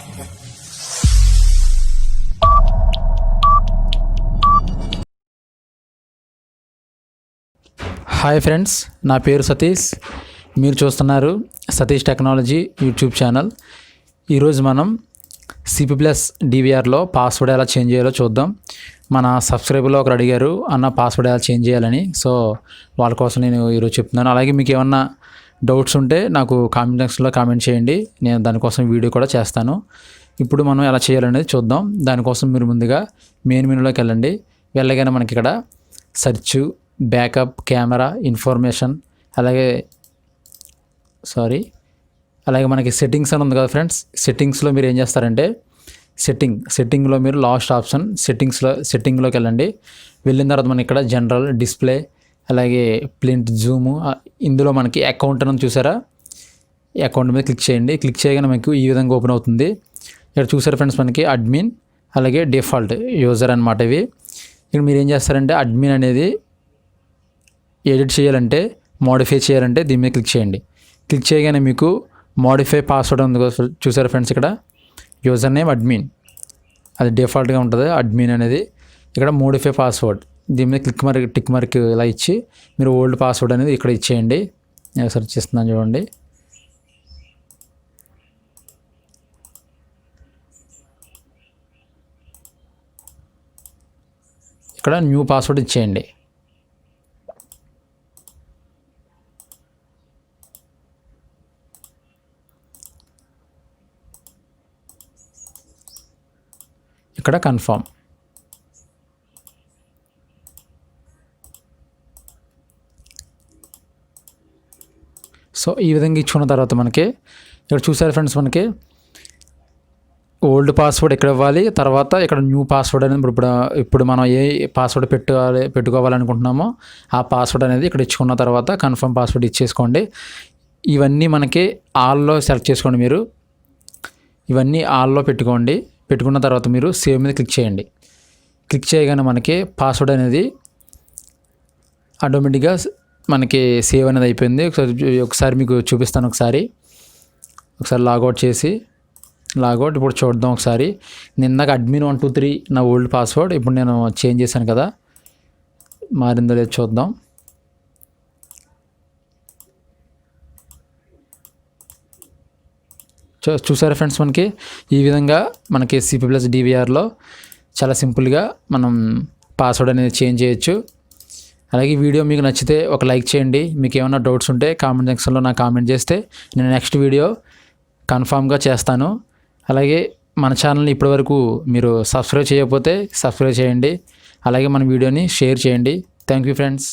Hi friends, నా పేరు సతీష్. మీరు చూస్తున్నారు సతీష్ టెక్నాలజీ యూట్యూబ్ ఛానల్. ఈరోజు మనం సిపి ప్లస్ డివిఆర్లో పాస్వర్డ్ ఎలా చేంజ్ చేయాలో చూద్దాం. మన సబ్స్క్రైబర్లో ఒకరు అడిగారు, అన్న పాస్వర్డ్ ఎలా చేంజ్ చేయాలని. సో వాళ్ళ కోసం నేను ఈరోజు చెప్తున్నాను. అలాగే మీకు ఏమన్నా డౌట్స్ ఉంటే నాకు కామెంట్ సెక్షన్లో కామెంట్ చేయండి, నేను దానికోసం వీడియో కూడా చేస్తాను. ఇప్పుడు మనం ఎలా చేయాలనేది చూద్దాం. దానికోసం మీరు ముందుగా మెయిన్ మెనూలోకి వెళ్ళండి. వెళ్ళగానే మనకి ఇక్కడ సెర్చ్, బ్యాకప్, కెమెరా, ఇన్ఫర్మేషన్, అలాగే మనకి సెట్టింగ్స్ అని ఉంది కదా ఫ్రెండ్స్. సెట్టింగ్స్లో మీరు ఏం చేస్తారంటే సెట్టింగ్లో మీరు లాస్ట్ ఆప్షన్ సెట్టింగ్లోకి వెళ్ళండి. వెళ్ళిన తర్వాత మనకి ఇక్కడ జనరల్, డిస్ప్లే, అలాగే ప్రింట్, జూము, ఇందులో మనకి అకౌంట్ అని చూసారా, ఈ అకౌంట్ మీద క్లిక్ చేయండి. క్లిక్ చేయగానే మీకు ఈ విధంగా ఓపెన్ అవుతుంది. ఇక్కడ చూసారా ఫ్రెండ్స్, మనకి అడ్మిన్ అలాగే డిఫాల్ట్ యూజర్ అనమాట ఇవి. ఇక్కడ మీరు ఏం చేస్తారంటే అడ్మిన్ అనేది ఎడిట్ చేయాలంటే, మోడిఫై చేయాలంటే దీని మీద క్లిక్ చేయండి. క్లిక్ చేయగానే మీకు మోడిఫై పాస్వర్డ్ ఉంది కదా చూసారా ఫ్రెండ్స్, ఇక్కడ యూజర్ నేమ్ అడ్మిన్, అది డిఫాల్ట్గా ఉంటుంది అడ్మిన్ అనేది. ఇక్కడ మోడిఫై పాస్వర్డ్ దీని మీద టిక్ మార్క్ ఇలా ఇచ్చి మీరు ఓల్డ్ పాస్వర్డ్ అనేది ఇక్కడ ఇచ్చేయండి. నేను సెర్చ్ చేస్తున్నాను చూడండి. ఇక్కడ న్యూ పాస్వర్డ్ ఇచ్చేయండి. ఇక్కడ కన్ఫర్మ్. సో ఈ విధంగా ఇచ్చుకున్న తర్వాత మనకి ఇక్కడ చూసారు ఫ్రెండ్స్, మనకి ఓల్డ్ పాస్వర్డ్ ఇక్కడ ఇవ్వాలి, తర్వాత ఇక్కడ న్యూ పాస్వర్డ్ అనేది ఇప్పుడు మనం ఏ పాస్వర్డ్ పెట్టుకోవాలనుకుంటున్నామో ఆ పాస్వర్డ్ అనేది ఇక్కడ ఇచ్చుకున్న తర్వాత కన్ఫర్మ్ పాస్వర్డ్ ఇచ్చేసుకోండి. ఇవన్నీ మనకి ఆల్లో సెలెక్ట్ చేసుకోండి. మీరు ఇవన్నీ ఆల్లో పెట్టుకున్న తర్వాత మీరు సేవ్ మీద క్లిక్ చేయండి. క్లిక్ చేయగానే మనకి పాస్వర్డ్ అనేది ఆటోమేటిక్గా మనకి సేవ్ అనేది అయిపోయింది. ఒకసారి మీకు చూపిస్తాను. ఒకసారి లాగౌట్ ఇప్పుడు చూద్దాం. ఒకసారి నిన్నక అడ్మిన్ 123 నా ఓల్డ్ పాస్వర్డ్, ఇప్పుడు నేను చేంజ్ చేశాను కదా, మారిందో లేదో చూద్దాం. చూసారా ఫ్రెండ్స్, మనకి ఈ విధంగా మనకి సిపి ప్లస్ డివిఆర్లో చాలా సింపుల్గా మనం పాస్వర్డ్ అనేది చేంజ్ చేయొచ్చు. అలాగే వీడియో మీకు నచ్చితే ఒక లైక్ చేయండి. మీకు ఏమైనా డౌట్స్ ఉంటే కామెంట్ సెక్షన్లో నాకు కామెంట్ చేస్తే నేను నెక్స్ట్ వీడియో కన్ఫామ్గా చేస్తాను. అలాగే మన ఛానల్ని ఇప్పటివరకు మీరు సబ్స్క్రైబ్ చేయకపోతే సబ్స్క్రైబ్ చేయండి. అలాగే మన వీడియోని షేర్ చేయండి. Thank you friends.